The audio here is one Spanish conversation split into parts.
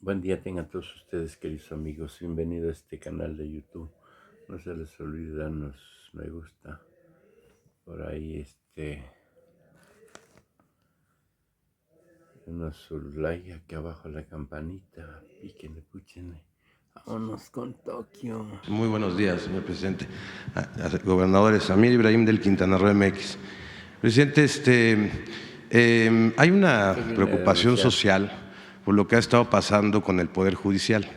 Buen día tengan todos ustedes, queridos amigos. Bienvenido a este canal de YouTube. No se les olvide darnos me gusta. Por ahí, unos su like, aquí abajo la campanita. Píquenle, púchenle. Vámonos con Tokio. Muy buenos días, señor presidente. Gobernadores, Amir Ibrahim del Quintana Roo MX. Presidente, hay una preocupación social por lo que ha estado pasando con el Poder Judicial.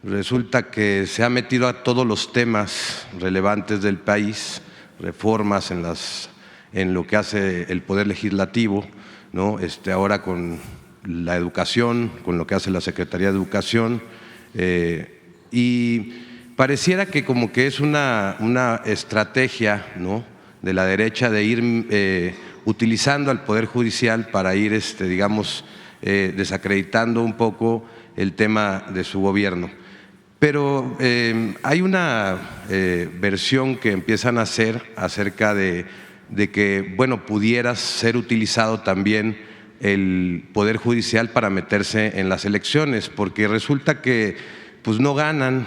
Resulta que se ha metido a todos los temas relevantes del país, reformas en lo que hace el Poder Legislativo, ¿no? Ahora con la educación, con lo que hace la Secretaría de Educación, y pareciera que como que es una estrategia, ¿no?, de la derecha de ir utilizando al Poder Judicial para ir, digamos, desacreditando un poco el tema de su gobierno. Pero hay una versión que empiezan a hacer acerca de que, bueno, pudiera ser utilizado también el Poder Judicial para meterse en las elecciones, porque resulta que pues no ganan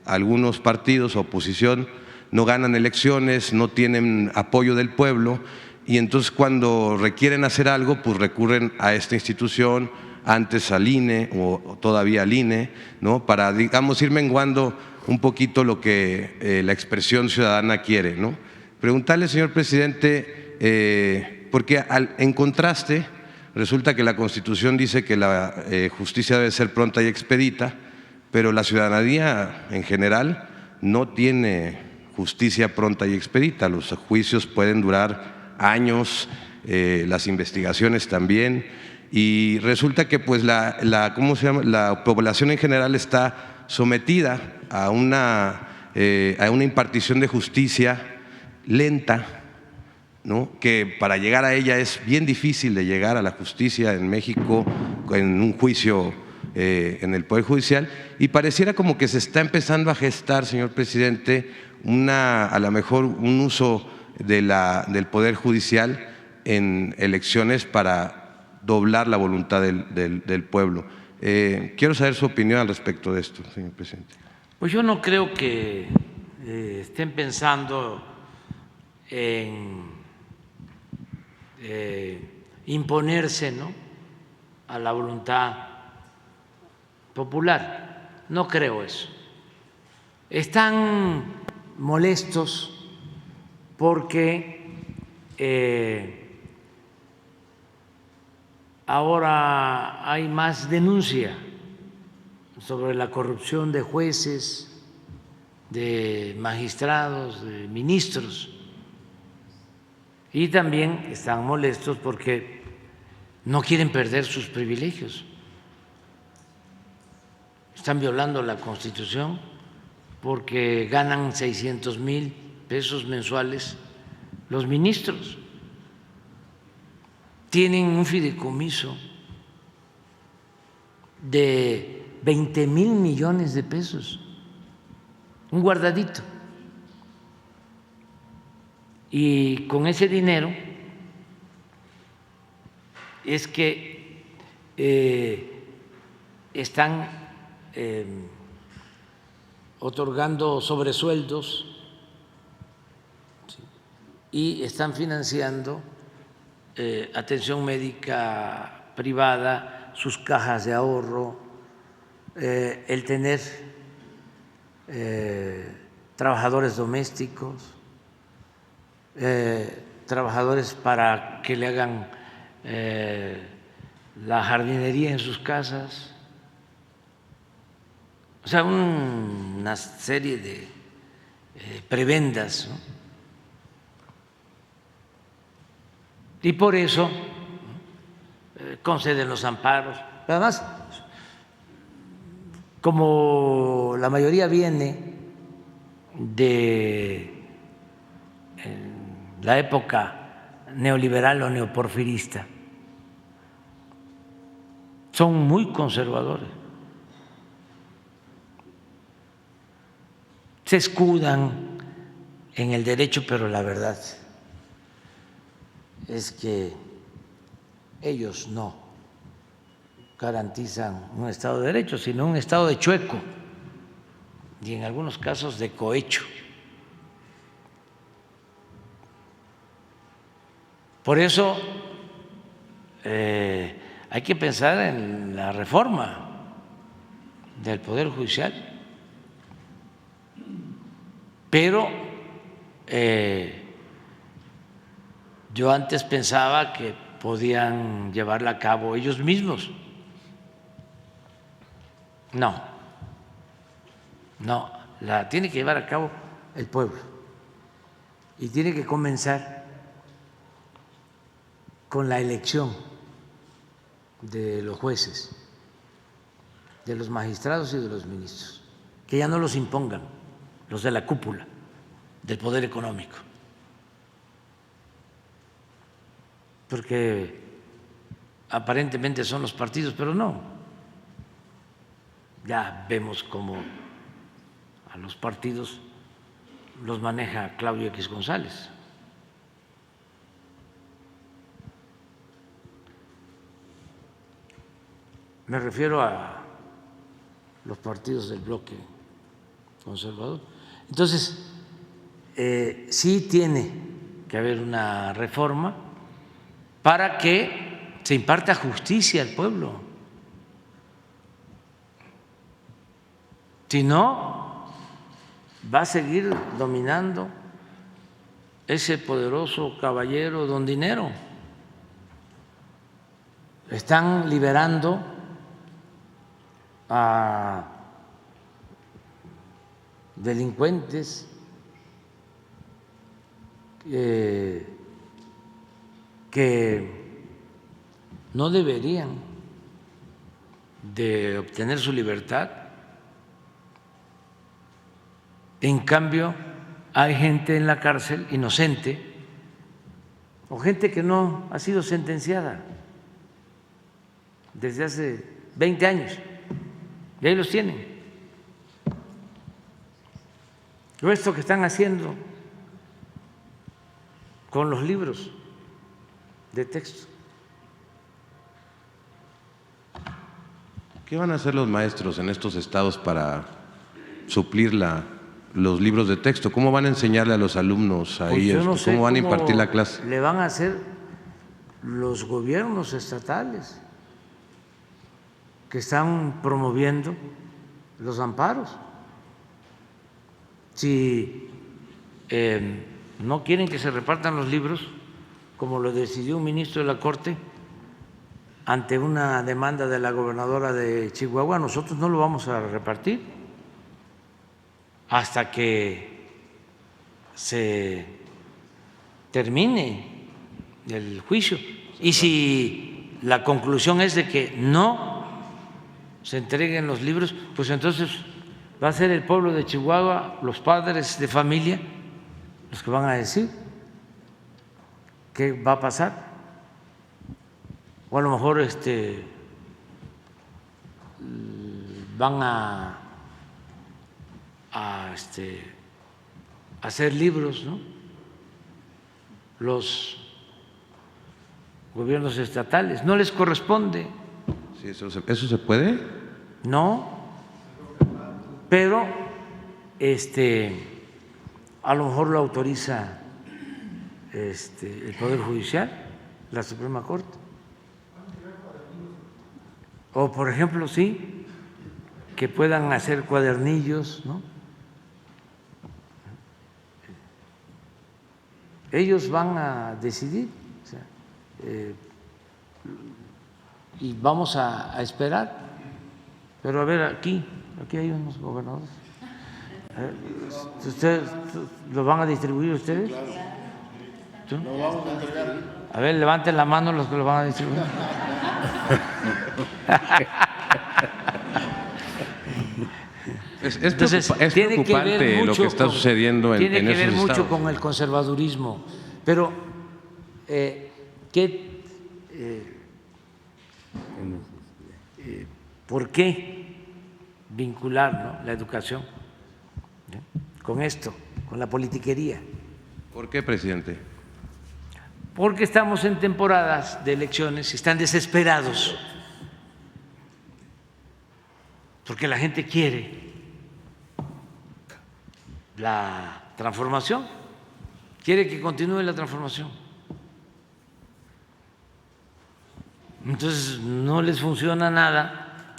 algunos partidos, oposición, no ganan elecciones, no tienen apoyo del pueblo, y entonces cuando requieren hacer algo, pues recurren a esta institución, antes al INE o todavía al INE, ¿no?, para, digamos, ir menguando un poquito lo que la expresión ciudadana quiere, ¿no? Preguntarle, señor presidente, porque en contraste resulta que la Constitución dice que la justicia debe ser pronta y expedita, pero la ciudadanía en general no tiene justicia pronta y expedita. Los juicios pueden durar años, las investigaciones también, y resulta que pues ¿cómo se llama?, la población en general está sometida a una impartición de justicia lenta, ¿no?, que para llegar a ella es bien difícil de llegar a la justicia en México en un juicio en el Poder Judicial, y pareciera como que se está empezando a gestar, señor presidente, a lo mejor un uso del Poder Judicial en elecciones para doblar la voluntad del pueblo. Quiero saber su opinión al respecto de esto, señor presidente. Pues yo no creo que estén pensando en imponerse, ¿no?, a la voluntad popular. No creo eso. Están molestos porque ahora hay más denuncia sobre la corrupción de jueces, de magistrados, de ministros, y también están molestos porque no quieren perder sus privilegios. Están violando la Constitución porque ganan 600,000 pesos mensuales los ministros. Tienen un fideicomiso de 20,000 millones de pesos, un guardadito. Y con ese dinero es que están otorgando sobresueldos y están financiando atención médica privada, sus cajas de ahorro, el tener trabajadores domésticos, trabajadores para que le hagan la jardinería en sus casas. O sea, una serie de prebendas, ¿no? Y por eso conceden los amparos. Pero además, como la mayoría viene de la época neoliberal o neoporfirista, son muy conservadores. Se escudan en el derecho, pero la verdad es que ellos no garantizan un Estado de Derecho, sino un Estado de chueco y en algunos casos de cohecho. Por eso hay que pensar en la reforma del Poder Judicial, pero yo antes pensaba que podían llevarla a cabo ellos mismos. No, la tiene que llevar a cabo el pueblo y tiene que comenzar con la elección de los jueces, de los magistrados y de los ministros, que ya no los impongan los de la cúpula del poder económico, porque aparentemente son los partidos, pero no. Ya vemos cómo a los partidos los maneja Claudio X González. Me refiero a los partidos del bloque conservador. Entonces, sí tiene que haber una reforma para que se imparta justicia al pueblo. Si no, va a seguir dominando ese poderoso caballero don Dinero. Están liberando a delincuentes que no deberían de obtener su libertad. En cambio, hay gente en la cárcel inocente o gente que no ha sido sentenciada desde hace 20 años y ahí los tienen. Lo esto que están haciendo con los libros de texto. ¿Qué van a hacer los maestros en estos estados para suplir los libros de texto? ¿Cómo van a enseñarle a los alumnos ahí? Pues yo no sé ¿Cómo van a impartir la clase? Le van a hacer los gobiernos estatales que están promoviendo los amparos. Si no quieren que se repartan los libros, como lo decidió un ministro de la Corte ante una demanda de la gobernadora de Chihuahua, nosotros no lo vamos a repartir hasta que se termine el juicio. Y si la conclusión es de que no se entreguen los libros, pues entonces va a ser el pueblo de Chihuahua, los padres de familia, los que van a decir qué va a pasar. O a lo mejor van a hacer libros, ¿no? Los gobiernos estatales, no les corresponde. Sí, ¿eso se puede? No, pero a lo mejor lo autoriza el Poder Judicial, la Suprema Corte. O, por ejemplo, sí, que puedan hacer cuadernillos, ¿no? Ellos van a decidir, o sea, y vamos a esperar. Pero a ver, aquí hay unos gobernadores. ¿Ustedes los van a distribuir ustedes? ¿Tú? Lo vamos a entregar. A ver, levanten la mano los que lo van a distribuir. Entonces, es preocupante lo que está sucediendo en esos estados. Tiene que ver mucho con el conservadurismo. Pero, ¿por qué vincular, ¿no?, la educación con esto, con la politiquería? ¿Por qué, presidente? Porque estamos en temporadas de elecciones y están desesperados porque la gente quiere la transformación, quiere que continúe la transformación. Entonces no les funciona nada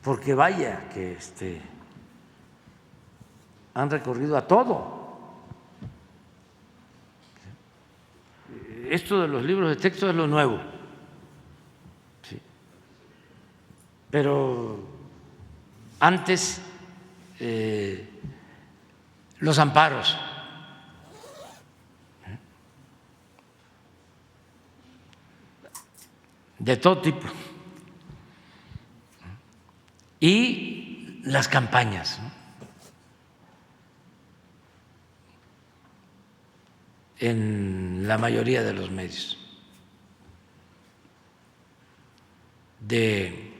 porque vaya que han recorrido a todo. Esto de los libros de texto es lo nuevo, ¿sí? Pero antes los amparos, de todo tipo, y las campañas, ¿no? En la mayoría de los medios de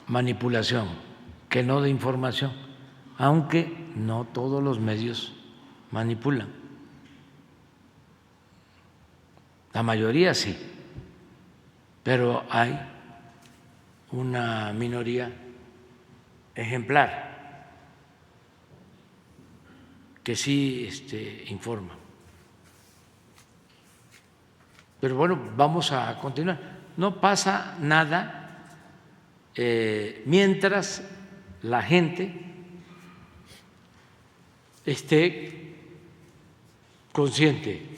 manipulación, que no de información, aunque no todos los medios manipulan. La mayoría sí, pero hay una minoría ejemplar que sí informa. Pero bueno, vamos a continuar. No pasa nada mientras la gente esté consciente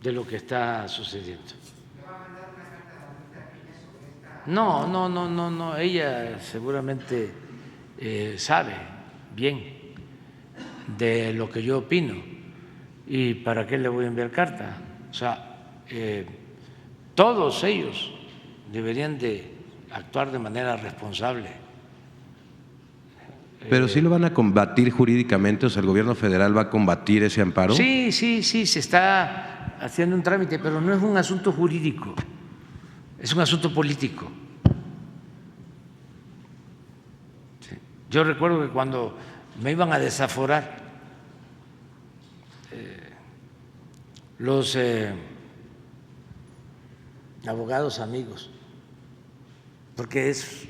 de lo que está sucediendo. No, ella seguramente sabe bien de lo que yo opino y para qué le voy a enviar carta. O sea, todos ellos deberían de actuar de manera responsable. Pero sí lo van a combatir jurídicamente, o sea, el gobierno federal va a combatir ese amparo. Sí, se está haciendo un trámite, pero no es un asunto jurídico, es un asunto político. Sí. Yo recuerdo que cuando me iban a desaforar los abogados amigos, porque es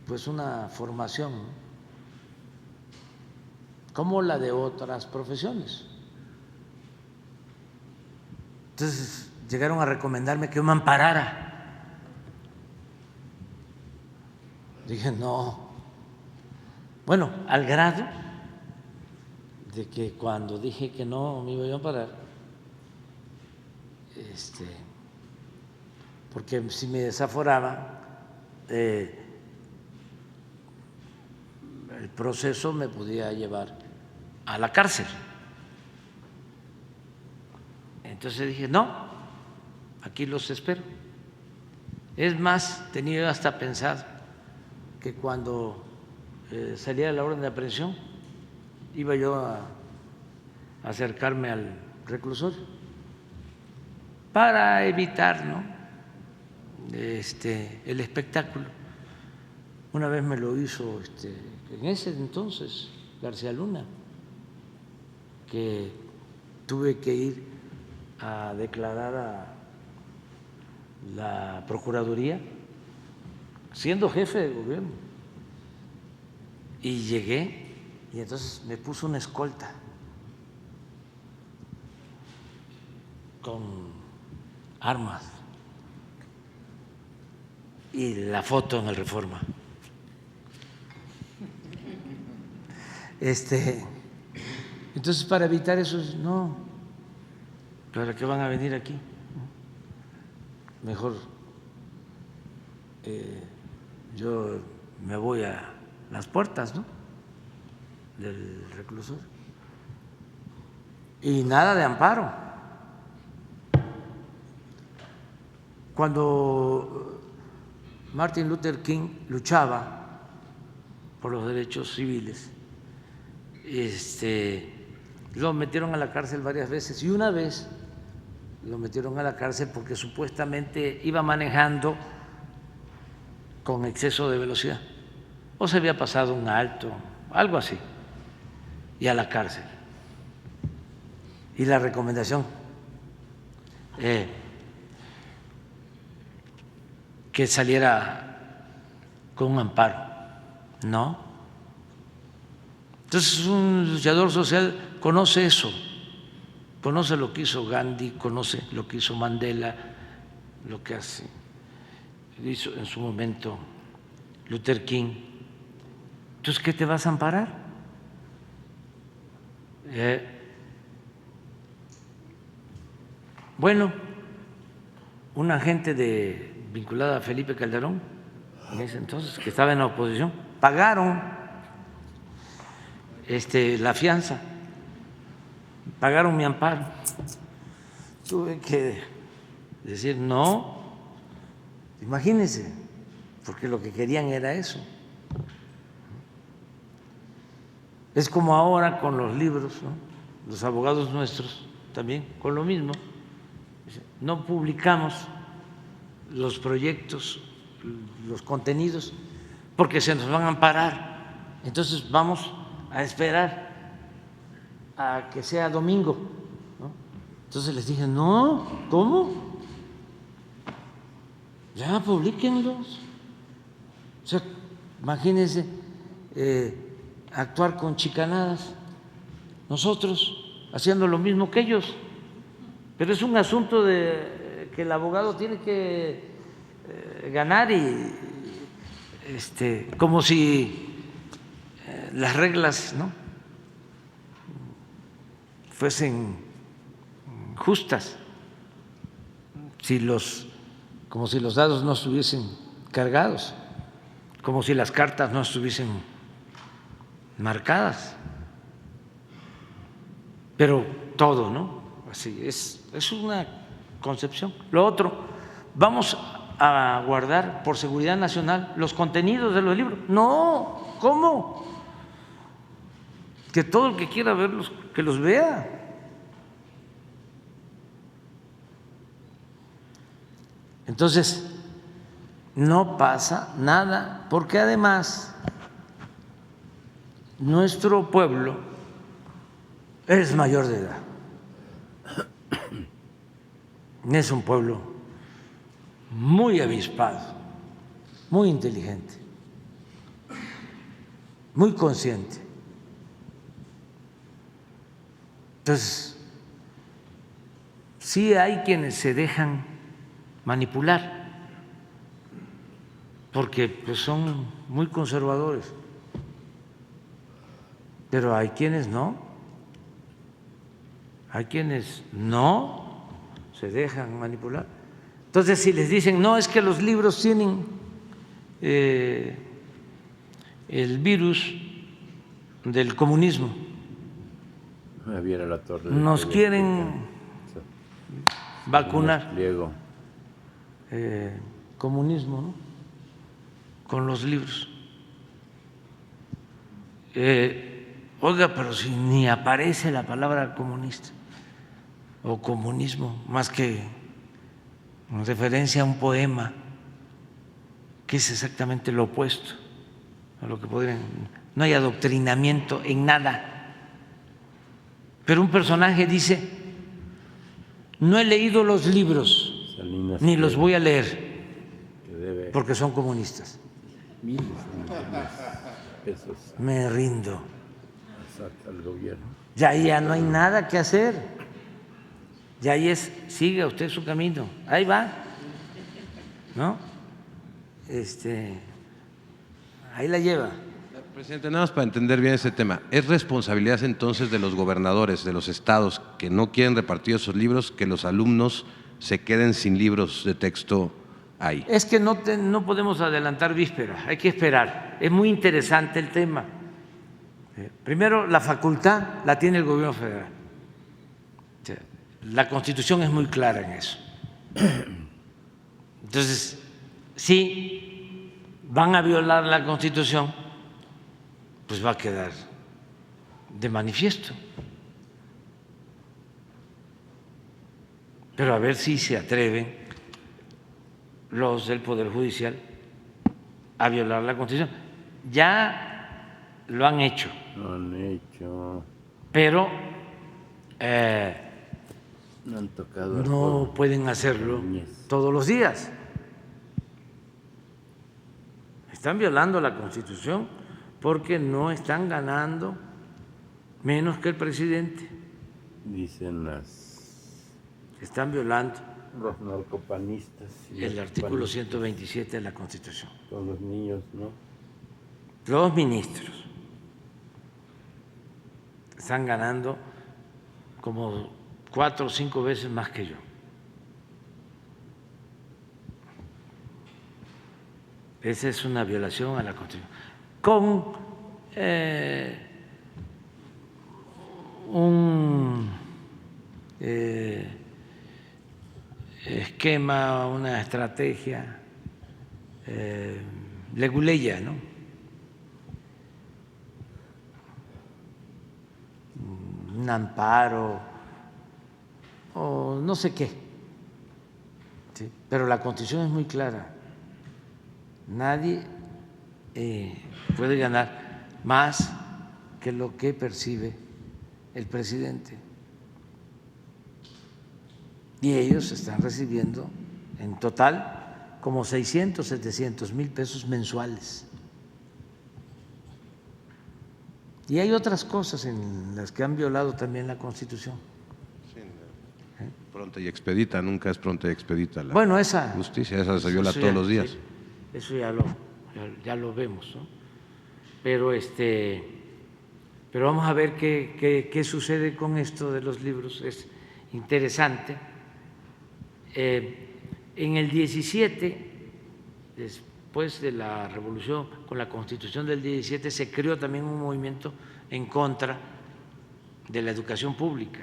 pues una formación, ¿no?, como la de otras profesiones. Entonces llegaron a recomendarme que yo me amparara. Dije, no. Bueno, al grado de que cuando dije que no me iba yo a amparar, porque si me desaforaban, el proceso me podía llevar a la cárcel. Entonces dije, no, aquí los espero. Es más, tenía hasta pensado que cuando salía la orden de aprehensión iba yo a acercarme al reclusorio para evitar, ¿no?, el espectáculo. Una vez me lo hizo en ese entonces García Luna, que tuve que ir a declarar a la Procuraduría siendo jefe de gobierno, y llegué y entonces me puso una escolta con armas y la foto en el Reforma. Entonces, para evitar eso, no, ¿para qué van a venir aquí? Mejor yo me voy a las puertas, ¿no?, del reclusorio. Y nada de amparo. Cuando Martin Luther King luchaba por los derechos civiles, lo metieron a la cárcel varias veces, y una vez lo metieron a la cárcel porque supuestamente iba manejando con exceso de velocidad o se había pasado un alto, algo así, y a la cárcel. Y la recomendación que saliera con un amparo. No. Entonces un luchador social conoce eso, conoce lo que hizo Gandhi, conoce lo que hizo Mandela, lo que hizo en su momento Luther King. Entonces, ¿qué te vas a amparar? Bueno, una gente vinculada a Felipe Calderón, en ese entonces, que estaba en la oposición, pagaron la fianza, pagaron mi amparo. Tuve que decir no, imagínense, porque lo que querían era eso. Es como ahora con los libros, ¿no? Los abogados nuestros también con lo mismo. No publicamos los proyectos, los contenidos, porque se nos van a amparar. Entonces vamos a esperar a que sea domingo, ¿no? Entonces les dije, no, ¿cómo? Ya publíquenlos. O sea, imagínense actuar con chicanadas, nosotros haciendo lo mismo que ellos. Pero es un asunto de que el abogado tiene que ganar y como si las reglas, ¿no?, fuesen justas, como si los dados no estuviesen cargados, como si las cartas no estuviesen marcadas. Pero todo, ¿no? Así es una concepción. Lo otro, vamos a guardar por seguridad nacional los contenidos de los libros. No, ¿cómo? Que todo el que quiera verlos, que los vea. Entonces, no pasa nada, porque además nuestro pueblo es mayor de edad. Es un pueblo muy avispado, muy inteligente, muy consciente. Entonces, sí hay quienes se dejan manipular, porque pues son muy conservadores, pero hay quienes no, se dejan manipular. Entonces, si les dicen, no, es que los libros tienen el virus del comunismo, nos quieren vacunar, comunismo, ¿no?, con los libros. Oiga, pero si ni aparece la palabra comunista o comunismo, más que en referencia a un poema que es exactamente lo opuesto a lo que podrían. No hay adoctrinamiento en nada. Pero un personaje dice, no he leído los libros, ni los voy a leer, porque son comunistas. Me rindo. Ya no hay nada que hacer. Ya ahí siga usted su camino. Ahí va, ¿no? Ahí la lleva. Presidente, nada más para entender bien ese tema. ¿Es responsabilidad entonces de los gobernadores de los estados que no quieren repartir esos libros que los alumnos se queden sin libros de texto ahí? Es que no podemos adelantar vísperas, hay que esperar. Es muy interesante el tema. Primero, la facultad la tiene el gobierno federal. La Constitución es muy clara en eso. Entonces, si van a violar la Constitución, pues va a quedar de manifiesto. Pero a ver si se atreven los del Poder Judicial a violar la Constitución. Ya lo han hecho. Pero no pueden hacerlo todos los días. Están violando la Constitución porque no están ganando menos que el presidente. Dicen Están violando los narcopanistas. Y el los artículo panistas, 127 de la Constitución. con los niños, ¿no? Los ministros están ganando como 4 o 5 veces más que yo. Esa es una violación a la Constitución. Con un esquema, una estrategia leguleya, ¿no? Un amparo o no sé qué. ¿Sí? Pero la Constitución es muy clara. Nadie puede ganar más que lo que percibe el presidente. Y ellos están recibiendo en total como 600, 700 mil pesos mensuales. Y hay otras cosas en las que han violado también la Constitución. Pronta y expedita, nunca es pronta y expedita la Bueno, esa justicia, esa se viola eso todos ya, los días. sí, eso ya lo vemos, ¿no? Pero vamos a ver qué sucede con esto de los libros. Es interesante. En el 17, después de la revolución, con la Constitución del 17, se creó también un movimiento en contra de la educación pública,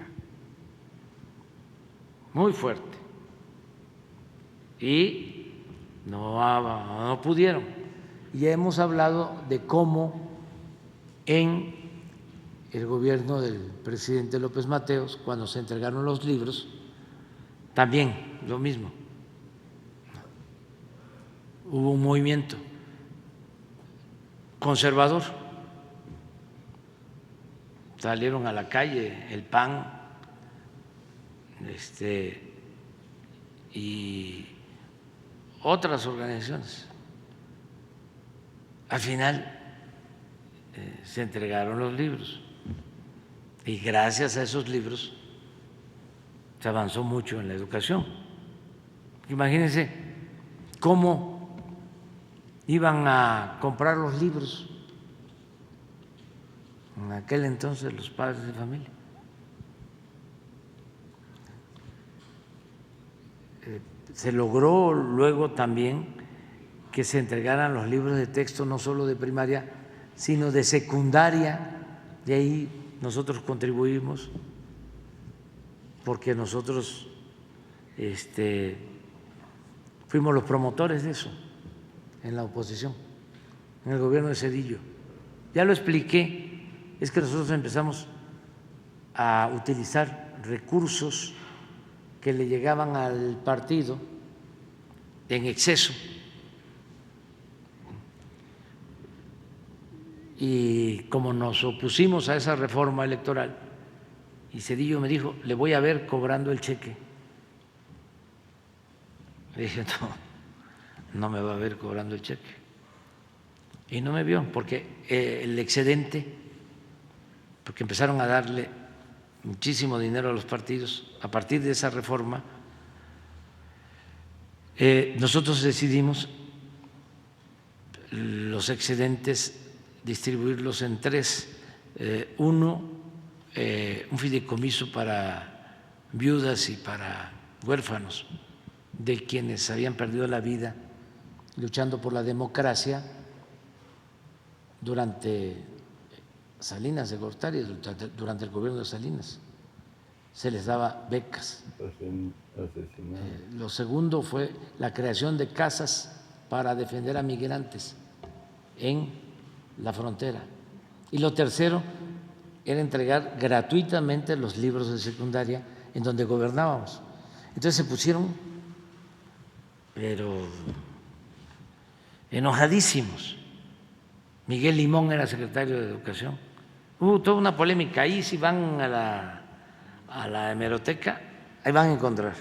muy fuerte, y no pudieron. Ya hemos hablado de cómo en el gobierno del presidente López Mateos, cuando se entregaron los libros, también lo mismo. Hubo un movimiento conservador, salieron a la calle el PAN y otras organizaciones. Al final se entregaron los libros y gracias a esos libros se avanzó mucho en la educación. Imagínense cómo iban a comprar los libros en aquel entonces los padres de familia. Se logró luego también que se entregaran los libros de texto no solo de primaria, sino de secundaria, y ahí nosotros contribuimos porque nosotros fuimos los promotores de eso en la oposición, en el gobierno de Zedillo. Ya lo expliqué, es que nosotros empezamos a utilizar recursos que le llegaban al partido en exceso y como nos opusimos a esa reforma electoral y Zedillo me dijo, le voy a ver cobrando el cheque. Le dije, no me va a ver cobrando el cheque. Y no me vio porque el excedente, porque empezaron a darle muchísimo dinero a los partidos a partir de esa reforma, nosotros decidimos los excedentes distribuirlos en tres. Uno, un fideicomiso para viudas y para huérfanos de quienes habían perdido la vida luchando por la democracia durante Salinas de Gortari, durante el gobierno de Salinas. Se les daba becas. Lo segundo fue la creación de casas para defender a migrantes en la frontera. Y lo tercero era entregar gratuitamente los libros de secundaria en donde gobernábamos. Entonces se pusieron, pero enojadísimos. Miguel Limón era secretario de Educación. Hubo toda una polémica. Ahí si van a la hemeroteca, ahí van a encontrar.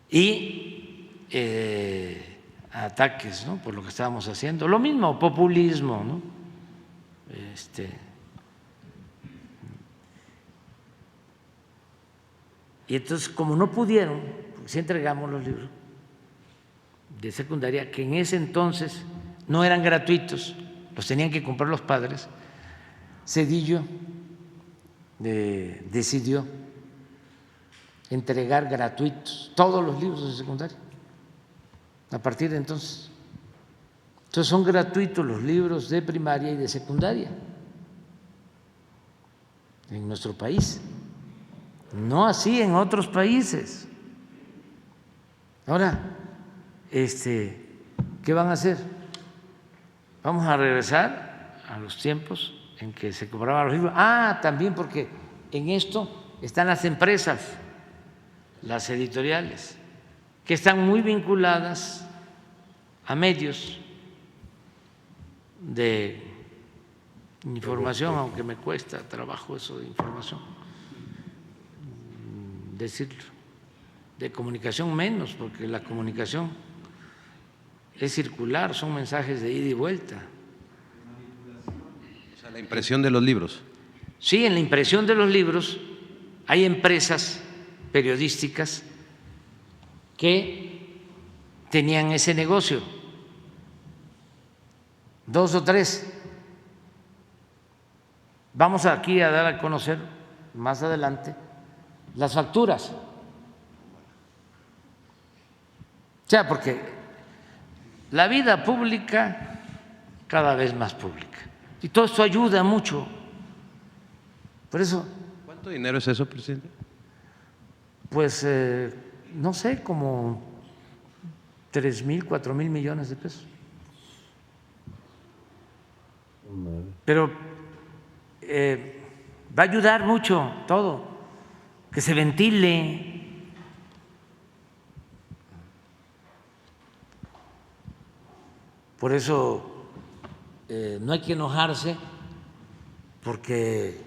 Y ataques, ¿no?, por lo que estábamos haciendo. Lo mismo, populismo, ¿no? Y entonces, como no pudieron, porque sí entregamos los libros de secundaria, que en ese entonces no eran gratuitos, los tenían que comprar los padres, Zedillo decidió entregar gratuitos todos los libros de secundaria a partir de entonces. Entonces son gratuitos los libros de primaria y de secundaria en nuestro país, no así en otros países. Ahora, ¿qué van a hacer? Vamos a regresar a los tiempos en que se compraban los libros. También porque en esto están las empresas, las editoriales, que están muy vinculadas a medios de información, aunque me cuesta trabajo eso de información, decirlo, de comunicación menos, porque la comunicación es circular, son mensajes de ida y vuelta. O sea, la impresión de los libros. Sí, en la impresión de los libros hay empresas periodísticas que tenían ese negocio, 2 o 3. Vamos aquí a dar a conocer más adelante las facturas. O sea, porque la vida pública cada vez más pública y todo esto ayuda mucho. Por eso. ¿Cuánto dinero es eso, presidente? Pues no sé, como 3,000, 4,000 millones de pesos. Pero va a ayudar mucho todo, que se ventile. Por eso no hay que enojarse, porque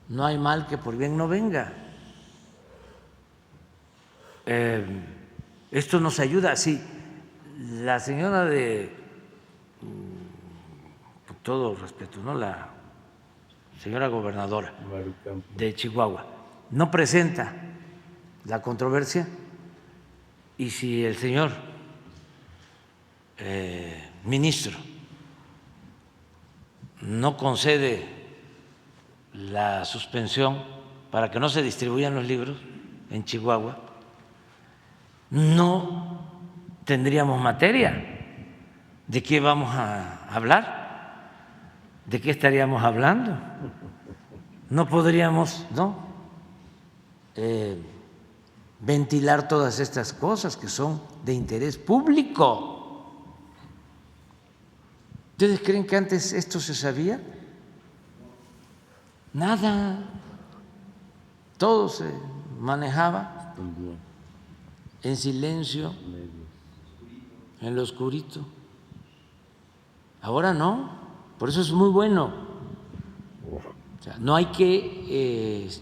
no hay mal que por bien no venga. Esto nos ayuda. Sí, la señora con todo respeto, ¿no?, la señora gobernadora de Chihuahua no presenta la controversia, y si el señor ministro no concede la suspensión para que no se distribuyan los libros en Chihuahua, no tendríamos materia. ¿De qué vamos a hablar? ¿De qué estaríamos hablando? No podríamos, ventilar todas estas cosas que son de interés público. ¿Ustedes creen que antes esto se sabía? Nada. Todo se manejaba en silencio, en lo oscurito. Ahora no, por eso es muy bueno. O sea, no hay que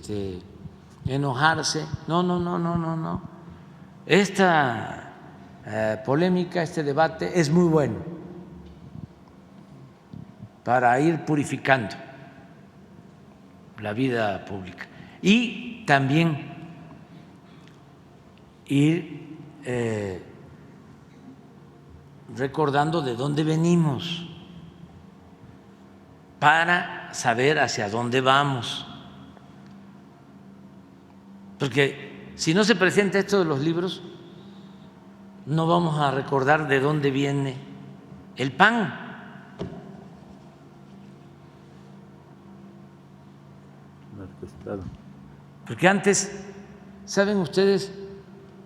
enojarse. No. Esta polémica, este debate es muy bueno para ir purificando la vida pública y también ir recordando de dónde venimos para saber hacia dónde vamos. Porque si no se presenta esto de los libros, no vamos a recordar de dónde viene el pan. Porque antes, ¿saben ustedes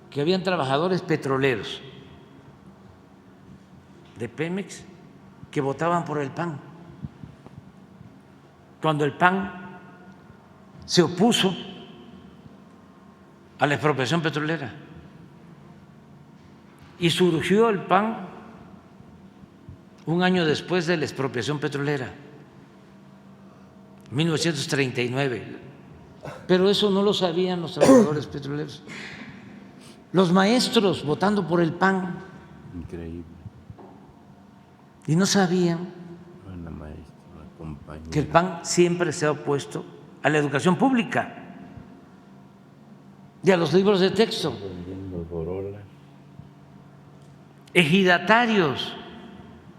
que habían trabajadores petroleros de Pemex que votaban por el PAN? Cuando el PAN se opuso a la expropiación petrolera y surgió el PAN un año después de la expropiación petrolera, 1939. Pero eso no lo sabían los trabajadores petroleros. Los maestros votando por el PAN Increíble. Y no sabían Buena maestra, compañera. que el PAN siempre se ha opuesto a la educación pública y a los libros de texto. Vendiendo borolas. Ejidatarios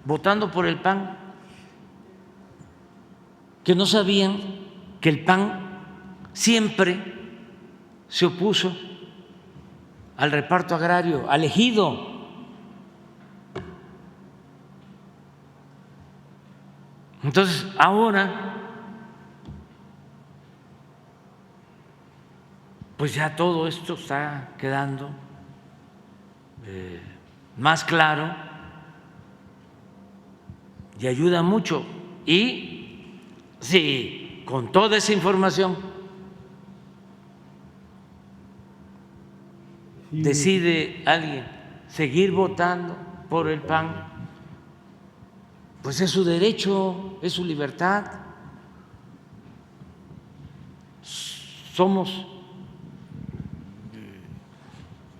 votando por el PAN, que no sabían que el PAN siempre se opuso al reparto agrario, al ejido. Entonces, ahora, pues ya todo esto está quedando más claro y ayuda mucho. Y si con toda esa información decide alguien seguir votando por el PAN, pues es su derecho, es su libertad. Somos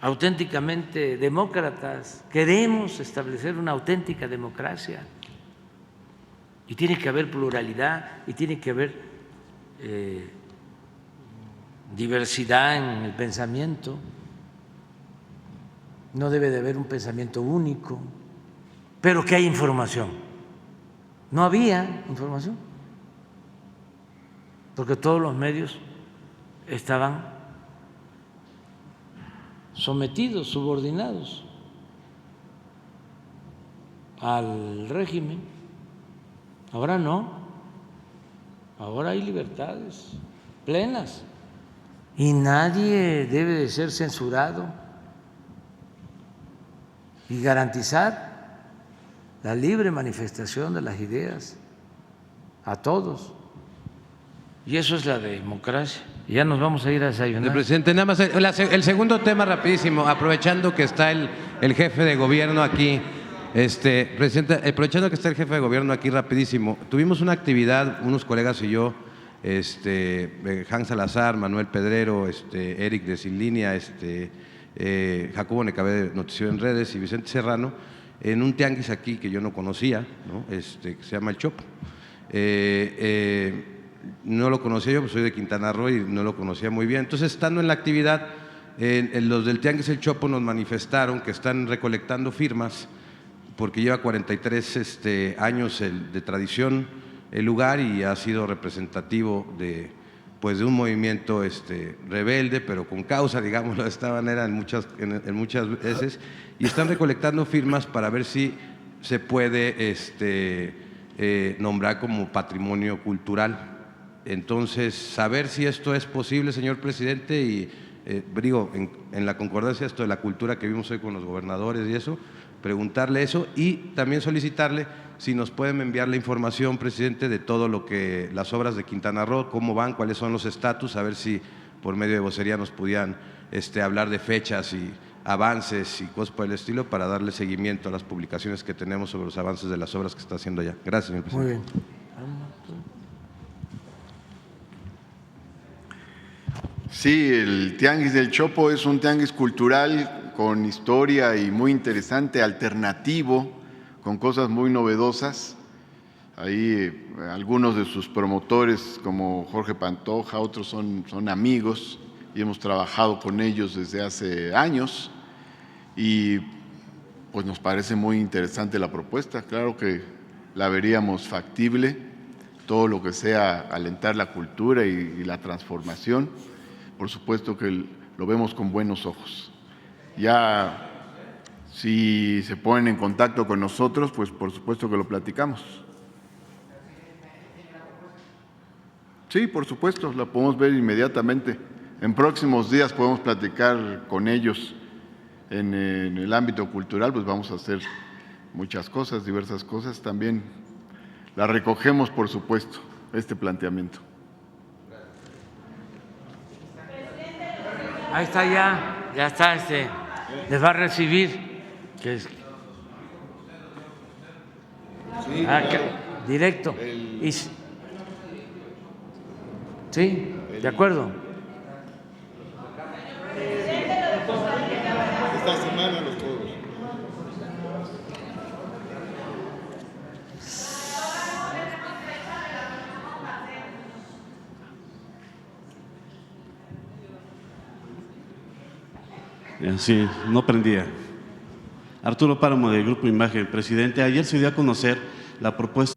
auténticamente demócratas, queremos establecer una auténtica democracia y tiene que haber pluralidad y tiene que haber diversidad en el pensamiento, no debe de haber un pensamiento único, pero que hay información. No había información, porque todos los medios estaban sometidos, subordinados al régimen. Ahora no, ahora hay libertades plenas y nadie debe de ser censurado, y garantizar la libre manifestación de las ideas a todos. Y eso es la democracia. Ya nos vamos a ir a desayunar. Presidente, nada más el segundo tema rapidísimo, aprovechando que está el jefe de gobierno aquí. Presidente, aprovechando que está el jefe de gobierno aquí rapidísimo, tuvimos una actividad, unos colegas y yo, Hans Salazar, Manuel Pedrero, Eric de Sin Línea, Jacobo Necabé de Noticiero en Redes y Vicente Serrano, en un tianguis aquí que yo no conocía, ¿no? Que se llama El Chopo. No lo conocía yo, pues soy de Quintana Roo y no lo conocía muy bien. Entonces, estando en la actividad, los del tianguis El Chopo nos manifestaron que están recolectando firmas porque lleva 43 años de tradición el lugar y ha sido representativo de un movimiento rebelde, pero con causa, digámoslo de esta manera, en muchas veces, y están recolectando firmas para ver si se puede nombrar como patrimonio cultural. Entonces, saber si esto es posible, señor presidente, y digo, en la concordancia esto de la cultura que vimos hoy con los gobernadores y eso, preguntarle eso y también solicitarle si nos pueden enviar la información, presidente, de todo lo que las obras de Quintana Roo, cómo van, cuáles son los estatus, a ver si por medio de vocería nos pudieran hablar de fechas y avances y cosas por el estilo para darle seguimiento a las publicaciones que tenemos sobre los avances de las obras que está haciendo ya. Gracias, señor presidente. Muy bien. Sí, el Tianguis del Chopo es un tianguis cultural con historia y muy interesante, alternativo, con cosas muy novedosas. Ahí algunos de sus promotores, como Jorge Pantoja, otros son amigos y hemos trabajado con ellos desde hace años y pues nos parece muy interesante la propuesta. Claro que la veríamos factible, todo lo que sea alentar la cultura y la transformación. Por supuesto que lo vemos con buenos ojos. Ya si se ponen en contacto con nosotros, pues por supuesto que lo platicamos. Sí, por supuesto, la podemos ver inmediatamente. En próximos días podemos platicar con ellos en el ámbito cultural, pues vamos a hacer muchas cosas, diversas cosas. También la recogemos, por supuesto, este planteamiento. Ahí está ya está, les va a recibir. Directo. Sí, de acuerdo. Esta semana los todos. Sí, no prendía. Arturo Páramo, del Grupo Imagen. Presidente, ayer se dio a conocer la propuesta